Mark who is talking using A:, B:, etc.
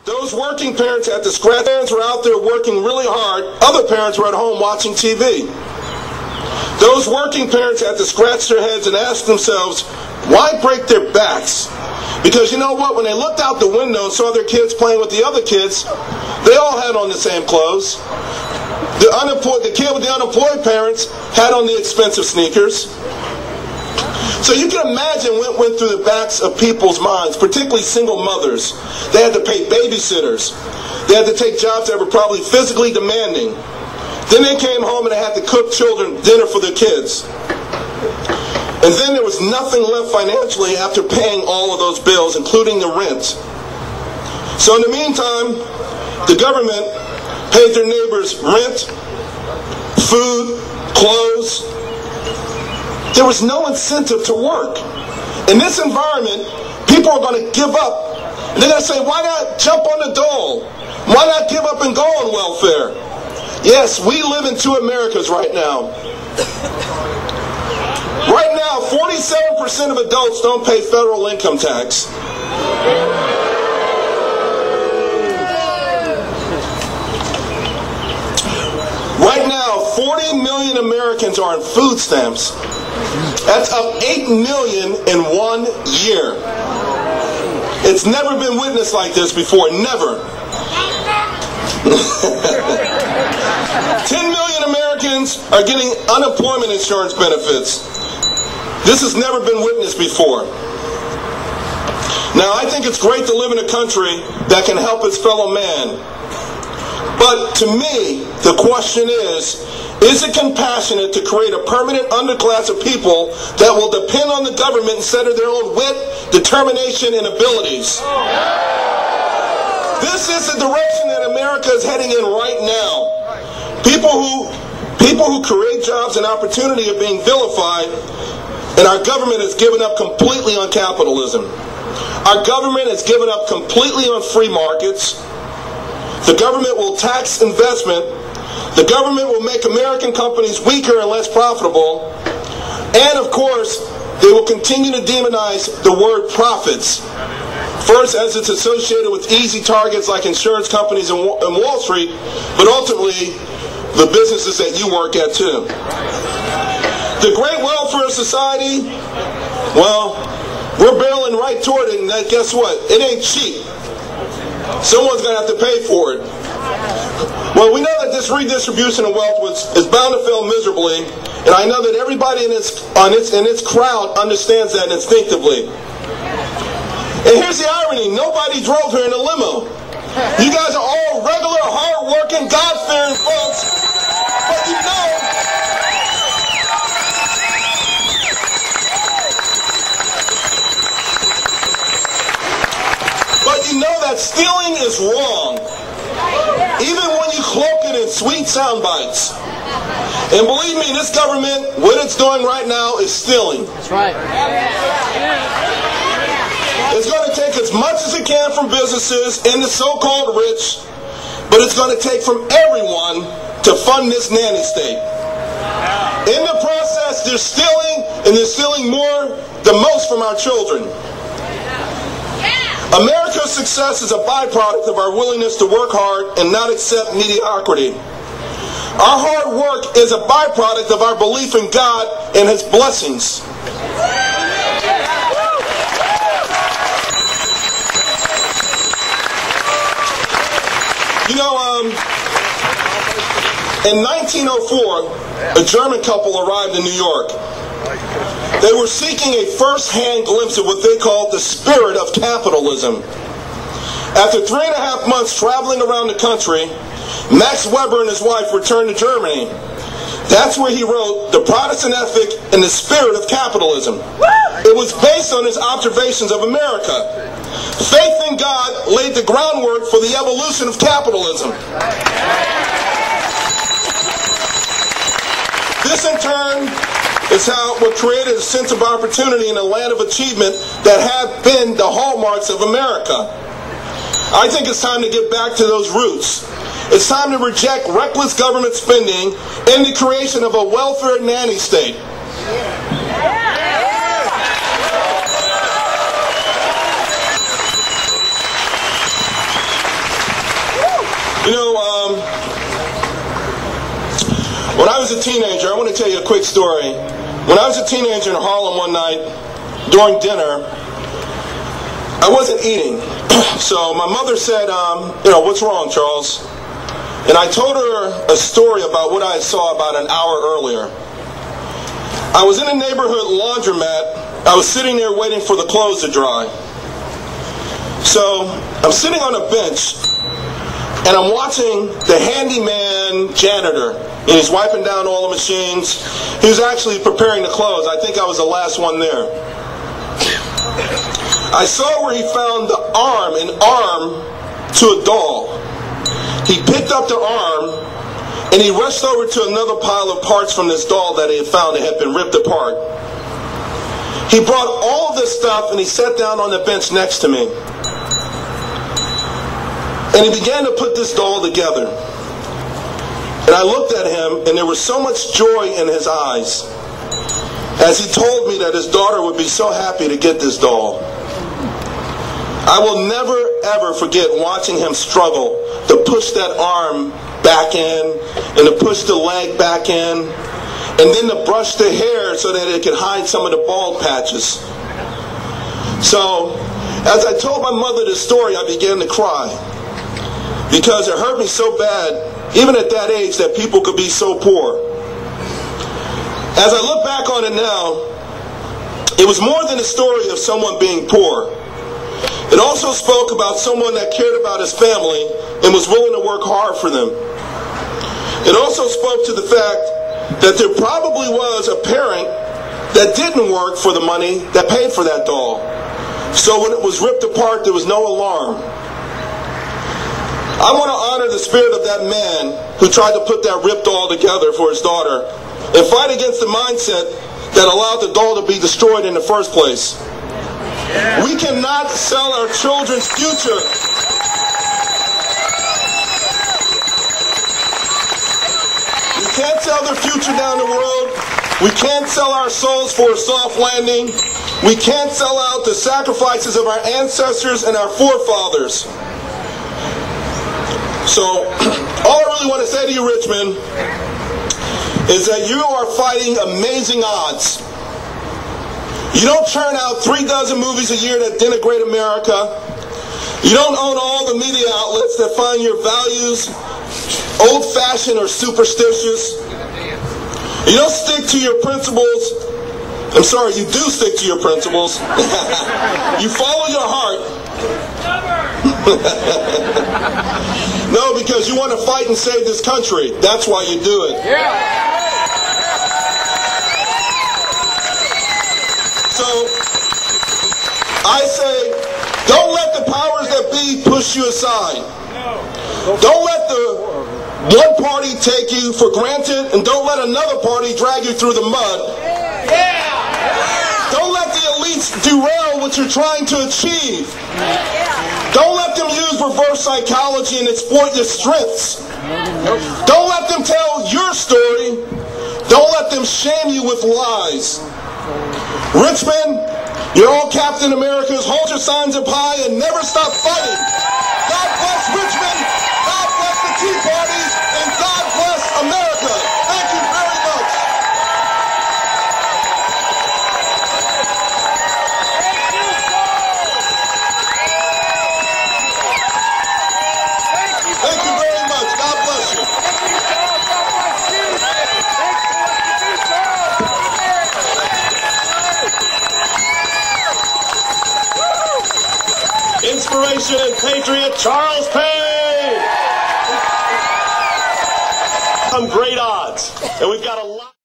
A: Those working parents had to scratch. Parents were out there working really hard. Other parents were at home watching TV. Those working parents had to scratch their heads and ask themselves, why break their backs? Because you know what? When they looked out the window and saw their kids playing with the other kids, they all had on the same clothes. The kid with the unemployed parents had on the expensive sneakers. So you can imagine what went through the backs of people's minds, particularly single mothers. They had to pay babysitters. They had to take jobs that were probably physically demanding. Then they came home and they had to cook children dinner for their kids. And then there was nothing left financially after paying all of those bills, including the rent. So in the meantime, the government paid their neighbors rent, food, clothes. There was no incentive to work. In this environment, people are going to give up. And they're going to say, why not jump on the dole? Why not give up and go on welfare? Yes, we live in two Americas right now. Right now, 47% of adults don't pay federal income tax. Right now, 40 million Americans are on food stamps. That's up 8 million in 1 year. It's never been witnessed like this before. Never. 10 million Americans are getting unemployment insurance benefits. This has never been witnessed before. Now, I think it's great to live in a country that can help its fellow man. But to me, the question is it compassionate to create a permanent underclass of people that will depend on the government instead of their own wit, determination, and abilities? This is the direction that America is heading in right now. People who create jobs and opportunity are being vilified, and our government has given up completely on capitalism. Our government has given up completely on free markets. The government will tax investment. The government will make American companies weaker and less profitable. And, of course, they will continue to demonize the word profits. First, as it's associated with easy targets like insurance companies and Wall Street, but ultimately, the businesses that you work at, too. The great welfare society, well, we're barreling right toward it, and guess what? It ain't cheap. Someone's going to have to pay for it. Well, we know that this redistribution of wealth is bound to fail miserably, and I know that everybody in its crowd understands that instinctively. And here's the irony. Nobody drove here in a limo. You guys are all regular, hard-working, God-fearing folks, but you know that stealing is wrong, even when you cloak it in sweet sound bites. And believe me, this government, what it's doing right now is stealing.
B: That's right.
A: It's going to take as much as it can from businesses and the so-called rich, but it's going to take from everyone to fund this nanny state. In the process, they're stealing, and they're stealing the most from our children. America's success is a byproduct of our willingness to work hard and not accept mediocrity. Our hard work is a byproduct of our belief in God and His blessings. You know, in 1904, a German couple arrived in New York. They were seeking a first-hand glimpse of what they called the spirit of capitalism. After 3.5 months traveling around the country, Max Weber and his wife returned to Germany. That's where he wrote The Protestant Ethic and the Spirit of Capitalism. It was based on his observations of America. Faith in God laid the groundwork for the evolution of capitalism. This, in turn, is what created a sense of opportunity in a land of achievement that have been the hallmarks of America. I think it's time to get back to those roots. It's time to reject reckless government spending and the creation of a welfare nanny state. was a teenager, I want to tell you a quick story. When I was a teenager in Harlem one night, during dinner, I wasn't eating. So my mother said, what's wrong, Charles? And I told her a story about what I saw about an hour earlier. I was in a neighborhood laundromat. I was sitting there waiting for the clothes to dry. So I'm sitting on a bench, and I'm watching the handyman janitor. And he's wiping down all the machines. He was actually preparing the clothes. I think I was the last one there. I saw where he found an arm to a doll. He picked up the arm, and he rushed over to another pile of parts from this doll that he had found that had been ripped apart. He brought all this stuff, and he sat down on the bench next to me. And he began to put this doll together. And I looked at him, and there was so much joy in his eyes as he told me that his daughter would be so happy to get this doll. I will never, ever forget watching him struggle to push that arm back in, and to push the leg back in, and then to brush the hair so that it could hide some of the bald patches. So, as I told my mother this story, I began to cry, because it hurt me so bad, even at that age, that people could be so poor. As I look back on it now, it was more than a story of someone being poor. It also spoke about someone that cared about his family and was willing to work hard for them. It also spoke to the fact that there probably was a parent that didn't work for the money that paid for that doll. So when it was ripped apart, there was no alarm. I want to honor the spirit of that man who tried to put that ripped doll together for his daughter and fight against the mindset that allowed the doll to be destroyed in the first place. Yeah. We cannot sell our children's future. We can't sell their future down the road. We can't sell our souls for a soft landing. We can't sell out the sacrifices of our ancestors and our forefathers. So, all I really want to say to you, Richmond, is that you are fighting amazing odds. You don't churn out 36 movies a year that denigrate America. You don't own all the media outlets that find your values old-fashioned or superstitious. You don't stick to your principles. I'm sorry, you do stick to your principles. You follow your heart. No, because you want to fight and save this country. That's why you do it. Yeah. So, I say, don't let the powers that be push you aside. Don't let the one party take you for granted, and don't let another party drag you through the mud. Don't let the elites derail what you're trying to achieve. Don't let them use reverse psychology and exploit your strengths. Don't let them tell your story. Don't let them shame you with lies. Richmond, you're all Captain Americas. Hold your signs up high and never stop fighting. God bless Richmond. God bless the Tea Party. And God bless America. Thank you very much. Thank you very much. God bless you. Inspiration and patriot Charles Payne. Some great odds, and we've got a lot.